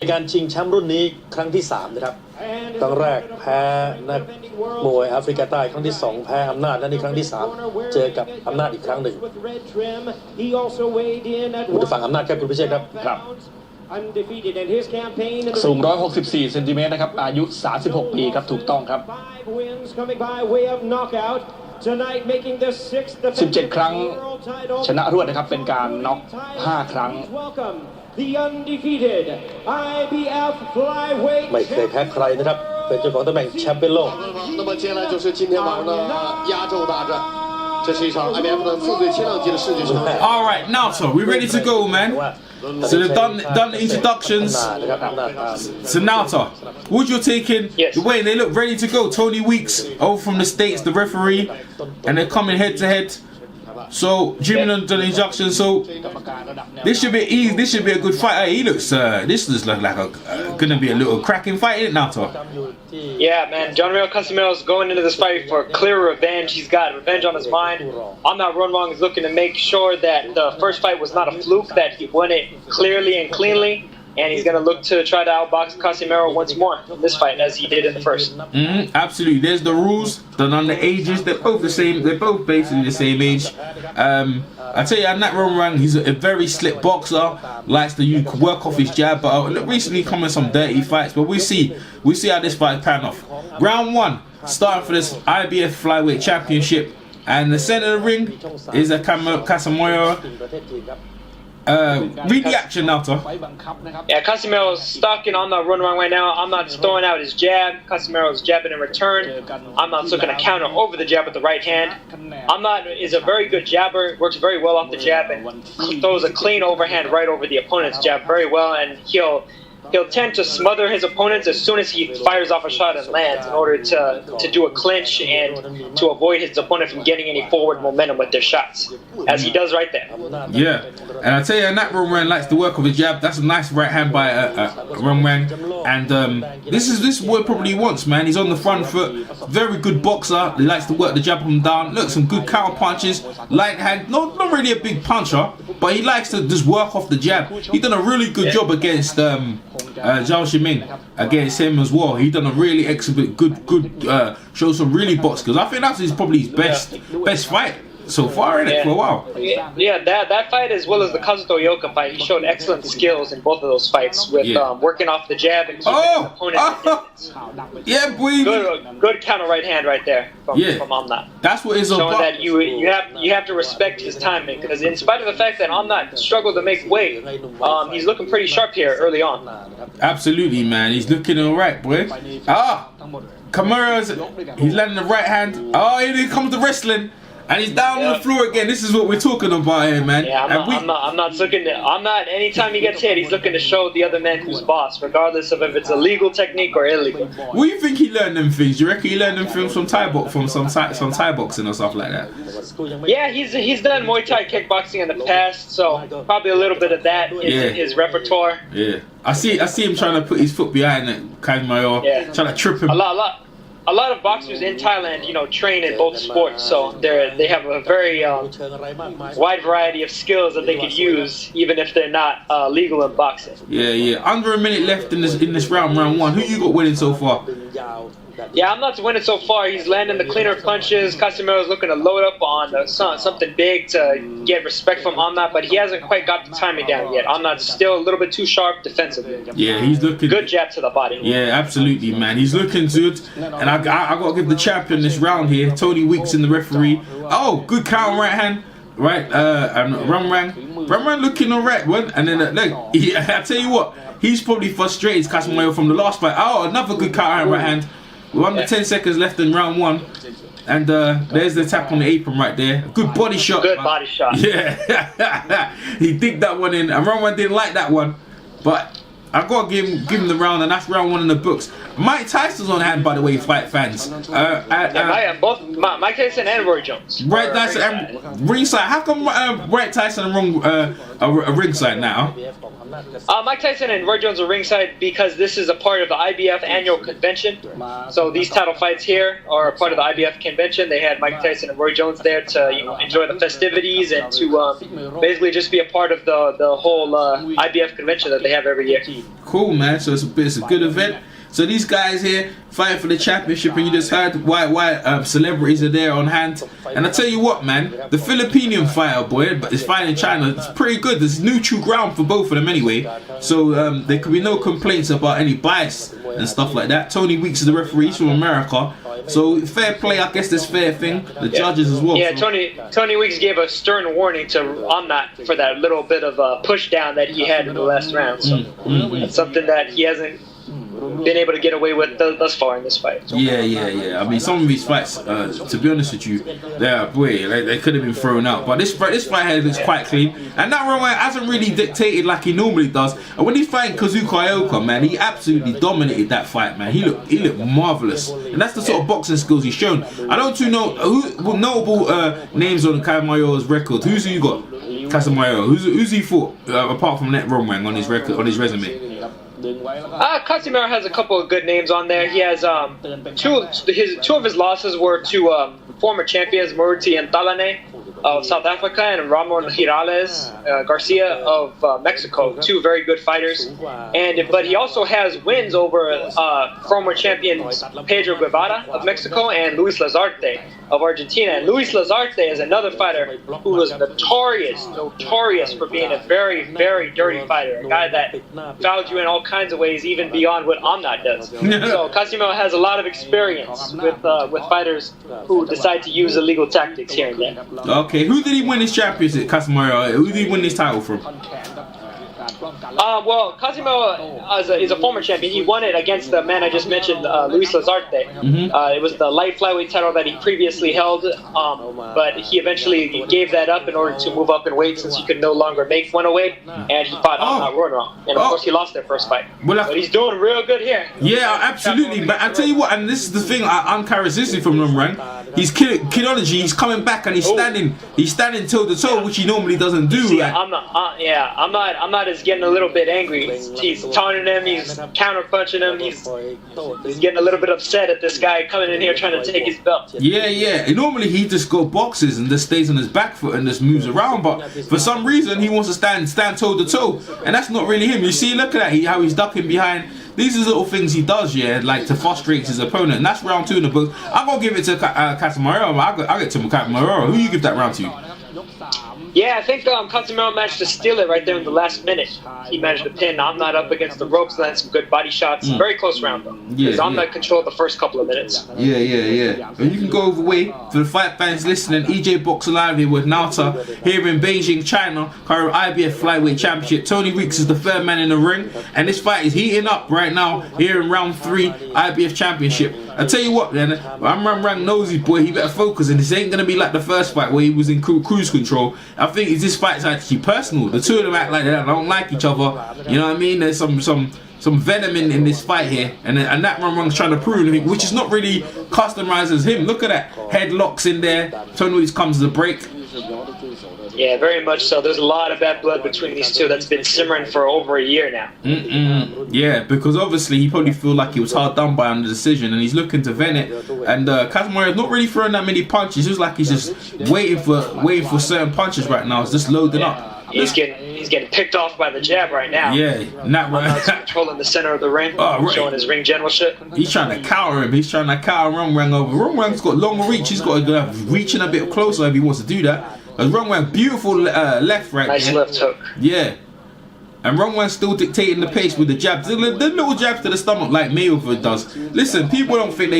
ในการชิงแชมป์รุ่นนี้ครั้งที่3นะครับครั้งแรกแพ้นักมวยแอฟริกาใต้ครั้งที่2แพ้อำนาจและในครั้งที่3เจอกับอำนาจอีกครั้งหนึ่งคุณจะฟังอำนาจครับคุณพิเชษครับสูง164 เซนติเมตรนะครับอายุ36 ปีครับถูกต้องครับ17 ครั้งชนะรวดนะครับเป็นการน็อก5 ครั้งไม่เคยแพ้ใครนะครับเป็นเจ้าของตำแหน่งแชมป์เป็นโลก那么接下来就是今天晚上的压轴大战这是一场 IBF 的自对轻量级的世界巡赛 All right, now so we ready to go, man. So they've done the introductions. So now, Wood, you're taking the way they look ready to go. Tony Weeks over from the States, the referee, and they're coming head to head. So Jimmy done the introduction. So this should be easy. This should be a good fight. He looks. This looks like gonna be a little cracking fight, isn't it, Nato? Yeah, man. Casimero is going into this fight for clear revenge. He's got revenge on his mind. I'm not wrong. He's looking to make sure that the first fight was not a fluke. That he won it clearly and cleanly. And he's going to look to try to outbox Casimero once more in this fight as he did in the first. Absolutely. There's the rules. Done on the ages. They're both the same. They're both basically the same age. I tell you, Nat Romrang, he's a very slick boxer. Likes to work off his jab. But recently come in some dirty fights. But we see how this fight pan off. Round 1, starting for this IBF Flyweight Championship. And the center of the ring is a Casimero. Read the action now, Tom. Yeah, Casimero's stuck in on the run right now. I'm not throwing out his jab. Casimero's jabbing in return. I'm not looking to counter over the jab with the right hand. I'm not is a very good jabber. Works very well off the jab and throws a clean overhand right over the opponent's jab very well. And he'll tend to smother his opponents as soon as he fires off a shot and lands in order to do a clinch and to avoid his opponent from getting any forward momentum with their shots, as he does right there. Yeah, and I tell you, Nat Romrang likes to work with his jab. That's a nice right hand by Romrang, and this is what he probably wants, man. He's on the front foot, very good boxer. He likes to work the jab him down. Look, some good counter punches, light hand. Not really a big puncher, but he likes to just work off the jab. He done a really good job against Zhao Shiming against him as well. He done a really excellent, good show some really box skills. I think that's probably his best fight so far in it for a while. Yeah, that fight as well as the Kazuto Ioka fight, he showed excellent skills in both of those fights with working off the jab and keeping his opponent yeah, boy. Good counter right hand right there from Amnat. That's what it's showing about. That you have to respect his timing, because in spite of the fact that Amnat struggled to make weight, he's looking pretty sharp here early on. Absolutely, man. He's looking all right, boy. Camero's he's landing the right hand. Oh, here comes the wrestling. And he's down on the floor again. This is what we're talking about here, man. Yeah, I'm not. Anytime he gets hit, he's looking to show the other man who's boss, regardless of if it's a legal technique or illegal. What do you think he learned them things? You reckon he learned them things from Thai boxing or stuff like that? Yeah, he's done Muay Thai kickboxing in the past, so probably a little bit of that is in his repertoire. Yeah, I see him trying to put his foot behind it, Casimero, trying to trip him. A lot of boxers in Thailand, train in both sports, so they have a very wide variety of skills that they could use, even if they're not legal in boxing. Yeah. Under a minute left in this round 1. Who you got winning so far? Yeah, I'm not winning so far. He's landing the cleaner punches. Casimero's looking to load up on something big to get respect from Amnat, but he hasn't quite got the timing down yet. Amnat's still a little bit too sharp defensively. Yeah, he's looking good jab to the body. Yeah, absolutely, man. He's looking good, and I got to give the champion this round here. Tony Weeks in the referee. Oh, good counter right hand. Right, and Romrang looking alright, man. And then I tell you what, he's probably frustrated Casimero from the last fight. Oh, another good counter right hand. We're under 10 seconds left in round 1. And there's the tap on the apron right there. Good body shot. Good body shot. Yeah. He digged that one in. And Roman didn't like that one. But I got to give him the round, and that's round 1 in the books. Mike Tyson's on hand, by the way, fight fans. Both Mike Tyson and Roy Jones. Right Tyson and ringside. How come Right Tyson are ringside now? Mike Tyson and Roy Jones are ringside because this is a part of the IBF annual convention. So these title fights here are a part of the IBF convention. They had Mike Tyson and Roy Jones there to enjoy the festivities and to basically just be a part of the whole IBF convention that they have every year. Cool, man. So it's a good event. So these guys here fighting for the championship, and you just heard why celebrities are there on hand. And I tell you what, man, the Filipino fighter boy, but is fighting in China. It's pretty good. There's neutral ground for both of them anyway. So there could be no complaints about any bias and stuff like that. Tony Weeks is the referee. He's from America. So fair play, I guess. There's fair thing. The judges as well. Yeah, Tony Weeks gave a stern warning to Amnat for that little bit of a push down that he had in the last round. So that's something that he hasn't been able to get away with thus far in this fight. Yeah. I mean, some of these fights, to be honest with you, they could have been thrown out. But this fight here looks quite clean. And that Rowan hasn't really dictated like he normally does. And when he's fighting Kazuka Ioka, man, he absolutely dominated that fight, man. He looked marvelous. And that's the sort of boxing skills he's shown. I don't too know who notable names on Casimiro's record. Who's you got? Casimero. Who's he fought apart from that Rowan on his record, on his resume? Casimero has a couple of good names on there. He has two of his losses were to former champions Muruti and Talane of South Africa and Ramon Girales Garcia of Mexico. Two very good fighters. But he also has wins over former champions Pedro Guevara of Mexico and Luis Lazarte of Argentina. And Luis Lazarte is another fighter who was notorious for being a very, very dirty fighter. A guy that fouled you in all kinds of ways, even beyond what Amnat does. So Casimero has a lot of experience with fighters who decide to use illegal tactics here and there. Okay, who did he win his championship, Casimero? Who did he win his title from? Well, Casimero is a former champion. He won it against the man I just mentioned, Luis Lazarte. It was the light flyweight title that he previously held, but he eventually gave that up in order to move up in weight since he could no longer make welterweight, and he fought Ronan. And of course, he lost their first fight. But he's doing real good here. Yeah, absolutely. But I tell you what, and this is the thing I'm characteristic from him, right? He's kidology. He's coming back and he's standing toe to toe, which he normally doesn't do. See, I'm not as getting a little bit angry. He's taunting him, he's counter punching him, he's getting a little bit upset at this guy coming in here trying to take his belt. Yeah. And normally he just go boxes and just stays on his back foot and just moves around, but for some reason he wants to stand toe to toe, and that's not really him. You see, look at that, how he's ducking behind. These are little things he does, like to frustrate his opponent. And that's round 2 in the book. I'm gonna give it to Casimero. I'll get to Casimero. Who you give that round to? Yeah, I think Casimero managed to steal it right there in the last minute. He managed to pin Amnat up against the ropes, landed some good body shots. Very close round though. Because Amnat controlled the first couple of minutes. Yeah. And you can go overweight for the fight fans listening. EJ Boxer Live here with Nauta here in Beijing, China. Current IBF Flyweight Championship. Tony Weeks is the third man in the ring, and this fight is heating up right now here in round 3 IBF Championship. I tell you what, man, I'm Rank Nosy boy. He better focus, and this ain't gonna be like the first fight where he was in cruise control. I think this fight's actually personal. The two of them act like they don't like each other. You know what I mean? There's some venom in this fight here, and that Ran's trying to prove anything, which is not really customized as him. Look at that, headlocks in there. Tony Weeks comes to the break. Yeah, very much so. There's a lot of bad blood between these two that's been simmering for over a year now. Yeah, because obviously he probably feel like he was hard done by on the decision, and he's looking to vent it. And Casimero is not really throwing that many punches. It's like he's just waiting for certain punches right now. It's just loading up. He's getting picked off by the jab right now. Yeah, not right. Controlling the center of the ring, showing his ring generalship. He's trying to counter him. He's trying to counter Rong over. Rong's got long reach. He's got to reach in a bit closer if he wants to do that. Rong beautiful left right. Nice left hook. Yeah. And Rongwan's still dictating the pace with the jabs. The little jabs to the stomach like Mayweather does. Listen, people don't think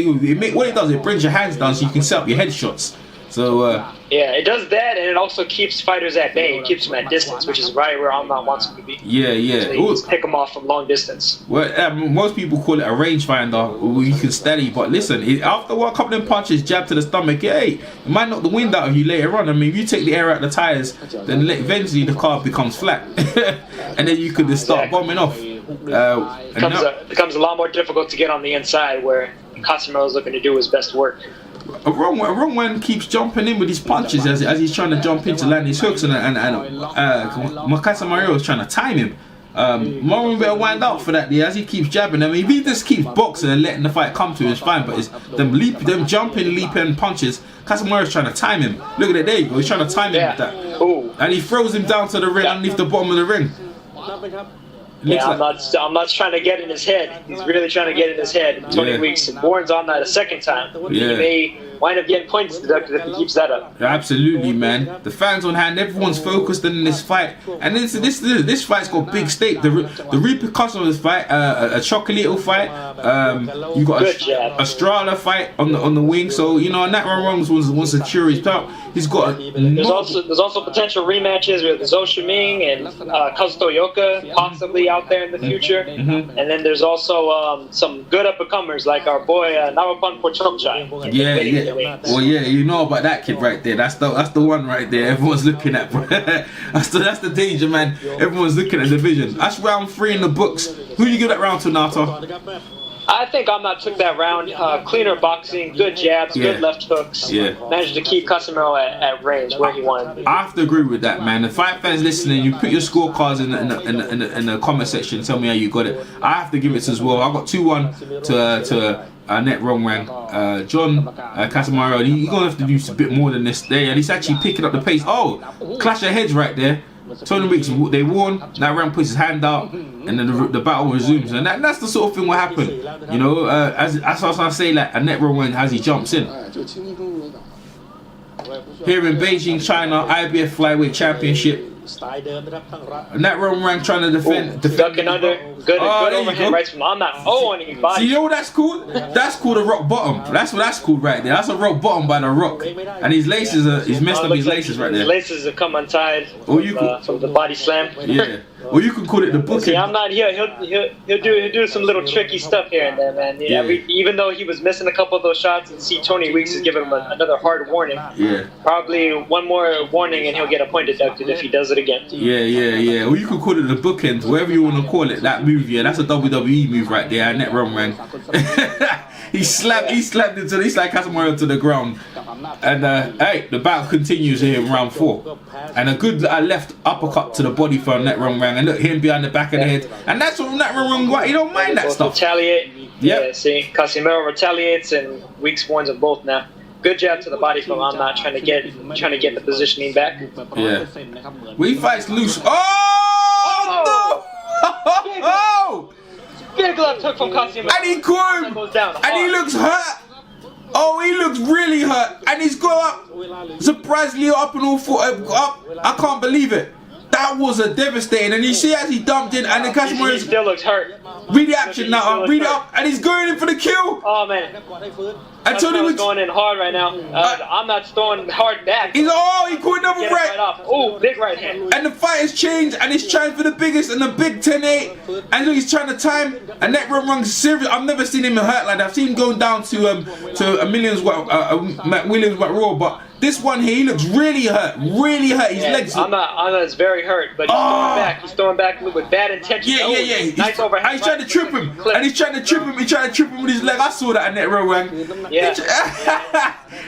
what it does, it brings your hands down so you can set up your headshots. So yeah, it does that, and it also keeps fighters at bay. It keeps them at distance, which is right where Amnat wants them to be. Yeah. So you just pick them off from long distance. Well, most people call it a rangefinder, where you can steady. But listen, after a couple of punches, jab to the stomach, it might knock the wind out of you later on. I mean, if you take the air out of the tires, then eventually the car becomes flat, and then you could just start bombing off. It becomes a lot more difficult to get on the inside, where Casimero is looking to do his best work. Wrong one keeps jumping in with his punches as he's trying to jump in to land his hooks, and Casimero is trying to time him. Wrong better wind up for that as he keeps jabbing. I mean, if he just keeps boxing and letting the fight come to him, it's fine. But it's them jumping, leaping punches. Casimero's trying to time him. Look at it, there you go. He's trying to time him with that. Ooh. And he throws him down to the ring underneath the bottom of the ring. Yeah, I'm not trying to get in his head. He's really trying to get in his head. Tony Weeks warns on that a second time. He may wind up getting points deducted if he keeps that up. Yeah, absolutely, man. The fans on hand, everyone's focused in this fight, and this fight's got big stake. The repercussion of this fight, a Chocolatito fight. You got a Strala fight on the wing. So you know, Nat Ramos wants to cheer his out. He's got there's also potential rematches with Zhou Shiming and Kazuto Yoka possibly out there in the future. And then there's also some good up-and-comers like our boy Nawapan Pochomchai. Yeah. Well, yeah, you know about that kid right there. That's the one right there. Everyone's looking at. that's the danger, man. Everyone's looking at the division. That's round 3 in the books. Who do you give that round to, Nato? I think Amnat took that round. Cleaner boxing, good jabs, good left hooks. Yeah. Managed to keep Casimero at range where he wanted. I have to agree with that, man. The fight fans listening, you put your scorecards in the comment section. Tell me how you got it. I have to give it as well. I got 2-1 to Net Rongwang. John Casimero, you're going to have to do a bit more than this there. And he's actually picking up the pace. Oh, clash of heads right there. Tony Weeks, they won. Now Ram puts his hand out, and then the battle resumes. And that's the sort of thing will happen. You know, as I say, like a Net Rongwang as he jumps in. Here in Beijing, China, IBF Flyweight Championship. Nat Rongwang trying to defend. Ducking under. Good overhand rights from Amnat. Oh, and he bodied. So you know what that's called? That's called a rock bottom. That's what that's called right there. That's a rock bottom by the Rock. And his laces he's messed up his laces right there. His laces have come untied from the body slam. Yeah. Or you could call it the booking. See, I'm not here. He'll do some little tricky stuff here and there, man. Yeah. Even though he was missing a couple of those shots, and see Tony Weeks is giving him another hard warning. Yeah. Probably one more warning, and he'll get a point deducted if he does it again. Yeah. Or you could call it the bookends, whatever you want to call it. That move, yeah, that's a WWE move right there. Net Rongwang. He slapped into he slapped Casimero to the ground. And hey, the battle continues here in round 4. And a good left uppercut to the body for Net Rongwang. And look, him behind the back of the head. And that's what Net Rongwang, he don't mind that stuff. Retaliate. Yep. Yeah, see, Casimero retaliates and Weeks warns them both now. Good jab to the body from Amnat, trying to get the positioning back. Yeah. We fights loose. Oh no! Oh! Big left hook from Casimero. And he caught him. And he looks hurt. Oh, he looks really hurt. And he's got up. Surprisingly up and all four up. I can't believe it. That was a devastating. And you see as he dumped in and the Casimero he still looks hurt. Read the action now. Read it up. And he's going in for the kill. Oh man. And Tony Weeks going in hard right now. I'm not throwing hard back. He caught another right. Oh, big right hand. And the fight has changed, and he's trying for the biggest and the big 10-8. And look, he's trying to time. And Net Rongwang's serious. I've never seen him hurt like that. I've seen him going down to a Williams Watt Raw, but this one here, he looks really hurt. Really hurt. His legs. Anna is very hurt, but he's throwing back. He's throwing back with bad intentions. Yeah. Nice overhand. He's trying to trip him, and he's trying to trip him. He's trying to trip him with his leg. I saw that at Net Rongwang. Yeah.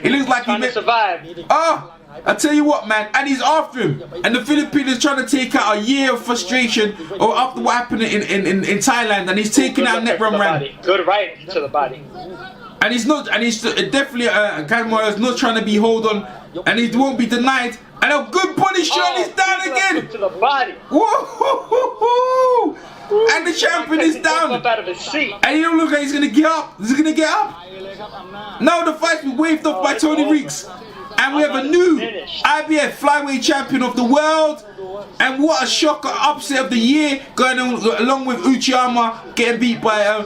He looks like trying to survive. I tell you what, man, and he's after him. And the Filipinos trying to take out a year of frustration or after what happened in Thailand, and he's taking out Net Rongwang. Good right to the body. And he's definitely Casimero's not trying to be hold on, and he won't be denied. And a good body shot, he's down again. To the body. Whoa! And the champion is down. Up out of his seat. And he don't look like he's gonna get up. Is he gonna get up? Now the fight's been waved off by Tony Weeks. And we have a new IBF Flyweight Champion of the world. And what a shocker upset of the year, going on along with Uchiyama getting beat by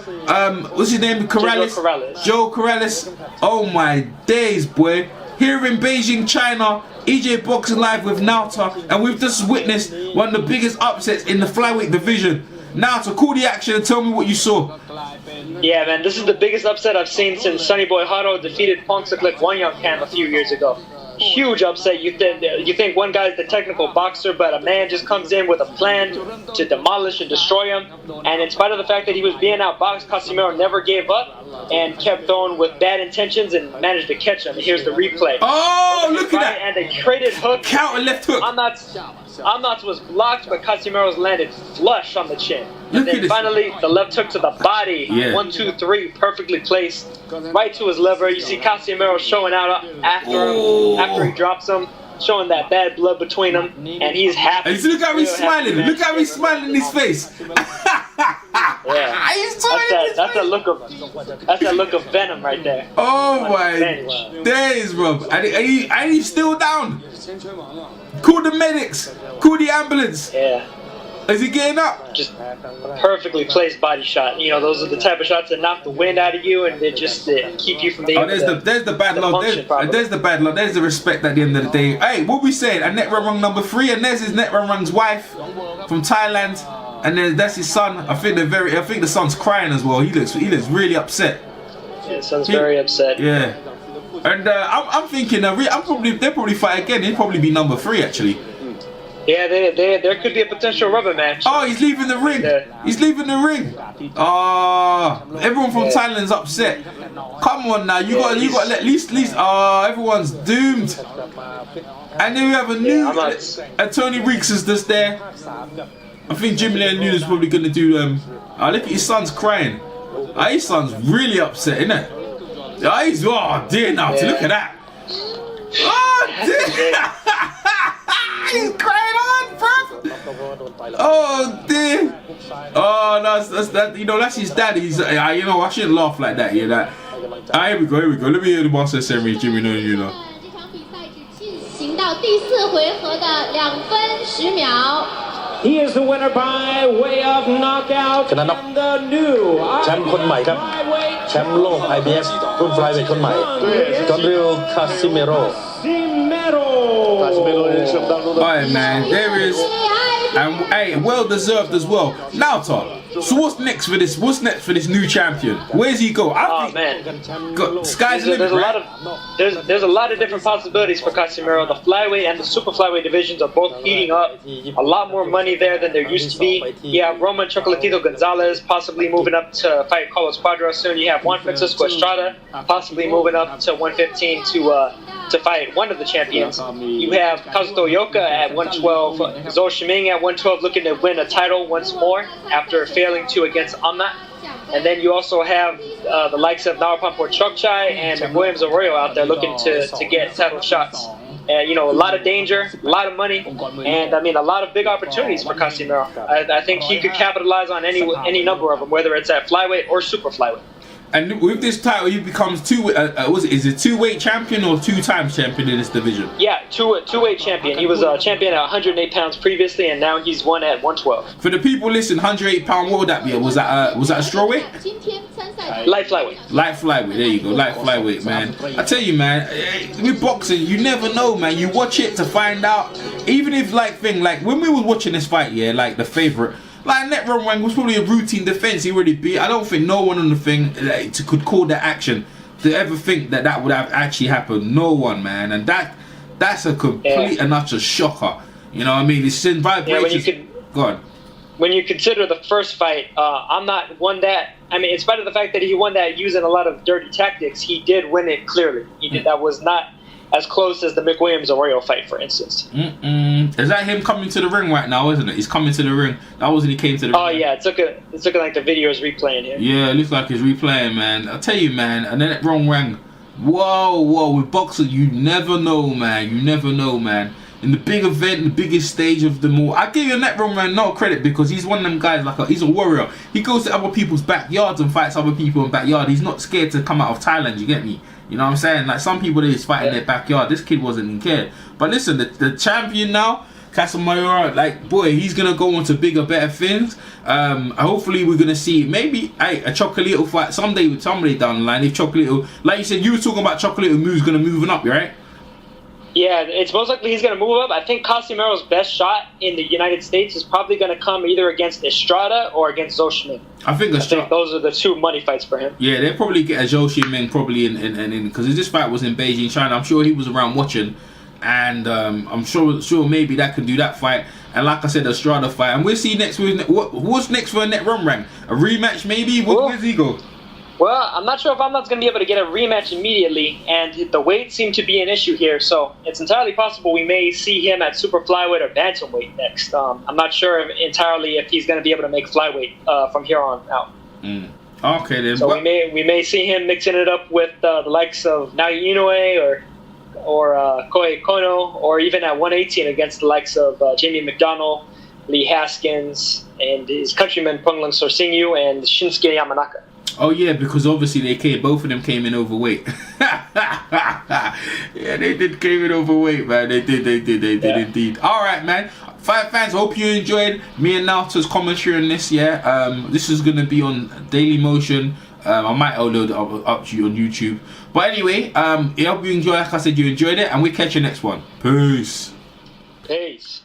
what's his name? Joe Corrales. Oh my days, boy. Here in Beijing, China, EJ Boxing Live with Nauta, and we've just witnessed one of the biggest upsets in the flyweight division. Nauta, call the action and tell me what you saw. Yeah, man, this is the biggest upset I've seen since Sonny Boy Haro defeated Pongsaklek Wanyangkam a few years ago. Huge upset. You think one guy's the technical boxer, but a man just comes in with a plan to demolish and destroy him. And in spite of the fact that he was being outboxed, Casimero never gave up and kept throwing with bad intentions and managed to catch him. And here's the replay. Oh, look at that! And a traded hook. Counter left hook. Amnat's was blocked, but Casimero's landed flush on the chin. And then finally, the left hook to the body. Yeah. 1, 2, 3, perfectly placed. Right to his liver. You see Casimero showing out after he drops him. showing that bad blood between them, and he's happy. And look how he's smiling. Look how he's smiling in his face. Yeah, He's smiling. that's that look of venom right there. Oh my days, bro. And he's still down. Call the medics. Call the ambulance. Yeah. Is he getting up? Just perfectly placed body shot. You know, those are the type of shots that knock the wind out of you and they just keep you from being able there's the bad luck. There's the bad luck. There's the respect at the end of the day. Hey, what we saying? A net run number 3, and there's his net run's wife from Thailand, and then that's his son. I think the son's crying as well. He looks really upset. Yeah, son's very upset. Yeah, and I'm thinking they'll probably fight again. He'll probably be number 3 actually. Yeah, there could be a potential rubber match. Oh, he's leaving the ring. Yeah. He's leaving the ring. Everyone from Thailand's upset. Come on now, you got to at least. Everyone's doomed. And then we have a new. And Tony Reeks is just there. I think Jimmy Nunes is probably gonna do. Look at his son's crying. His son's really upset, isn't it? He's dear now. Yeah. Look at that. Oh dear. He's crying on, bro. Oh dear. Oh, that's that. You know, that's his dad. He's you know, I shouldn't laugh like that. Yeah, that. Here we go. Let me hear the master ceremony. Jimmy, you know. 行到第4回合的2分10秒。 He is the winner by way of knockout ชนะน็อก and the new แชมป์คนใหม่ครับ แชมป์โลก IBF รุ่นไฟเวทคนใหม่จอห์นริโอ คาซิเมโร Casimero 人生当中的 Alright, man, there is, and hey, well deserved as well. Now, Tom, so what's next for this? What's next for this new champion? Where's he go? Oh man, Sky's the limit, right? There's a lot of different possibilities for Casimero. The flyweight and the super flyweight divisions are both heating up. A lot more money there than there used to be. You have Roman Chocolatito Gonzalez possibly moving up to fight Carlos Cuadras soon. You have Juan Francisco Estrada possibly moving up to 115 to fight one of the champions. You have Kazuto Yoka at 112, Zhou Shiming at 112 looking to win a title once more after failing to against Amnat. And then you also have the likes of Nawapampor Chokchai and Williams Arroyo out there looking to get title shots. You know, a lot of danger, a lot of money, and I mean a lot of big opportunities for Casimero. I think he could capitalize on any number of them, whether it's at flyweight or super flyweight. And with this title, he becomes is it 2-weight champion or 2-times champion in this division? Yeah, two-weight champion. He was a champion at 108 pounds previously, and now he's won at 112. For the people listening, 108 pound, what would that be? Was that a straw weight? Light flyweight. Light flyweight, there you go, light flyweight, man. I tell you, man, with boxing, you never know, man. You watch it to find out. Even if like when we was watching this fight, yeah, like the favorite. Like Net Run was probably a routine defense. He already beat. I don't think no one on the thing could call that action to ever think that would have actually happened. No one, man, and that's a complete and utter shocker. You know what I mean? It's in vibrations. Go on. When you consider the first fight, I'm not one that. I mean, in spite of the fact that he won that using a lot of dirty tactics, he did win it clearly. He did. That was not as close as the McWilliams Arroyo fight, for instance. Is that him coming to the ring right now, isn't it? He's coming to the ring. That was when he came to the ring. Oh yeah, it's looking like the video is replaying here. Yeah, it looks like it's replaying, man. I tell you, man, and then that wrong ring. Whoa, with boxing, you never know, man. You never know, man. In the big event, the biggest stage of them all, I give you that wrong man no credit because he's one of them guys. He's a warrior. He goes to other people's backyards and fights other people in backyard. He's not scared to come out of Thailand. You get me? You know what I'm saying? Like some people, they just fight in their backyard. This kid wasn't even cared. But listen, the champion now, Casimero, like boy, he's gonna go on to bigger, better things. Hopefully, we're gonna see maybe a Chocolatito fight someday down the line. If Chocolatito, like you said, you were talking about Chocolatito moves gonna moving up, right? Yeah, it's most likely he's going to move up. I think Casimero's best shot in the United States is probably going to come either against Estrada or against Zhou Shiming. I think those are the two money fights for him. Yeah, they'll probably get a Zhou Shiming probably in because this fight was in Beijing, China. I'm sure he was around watching, and I'm sure maybe that can do that fight. And like I said, the Estrada fight, and we'll see next week. What's next for a Net Run rank? A rematch maybe? Where's he go? Well, I'm not sure if Amnat's going to be able to get a rematch immediately, and the weight seemed to be an issue here, so it's entirely possible we may see him at super flyweight or bantamweight next. I'm not sure entirely if he's going to be able to make flyweight from here on out. Okay then. So we may see him mixing it up with the likes of Naoya Inoue or or Koi Kono, or even at 118 against the likes of Jamie McDonnell, Lee Haskins, and his countrymen Punglang Sorsingyu and Shinsuke Yamanaka. Oh yeah, because obviously both of them came in overweight. Yeah, they did came in overweight, man. They did indeed. All right, man. Fight fans, hope you enjoyed me and Naoto's commentary on this. Yeah, this is gonna be on Daily Motion. I might upload it up to you on YouTube. But anyway, I hope you enjoyed. Like I said, you enjoyed it, and we'll catch you next one. Peace. Peace.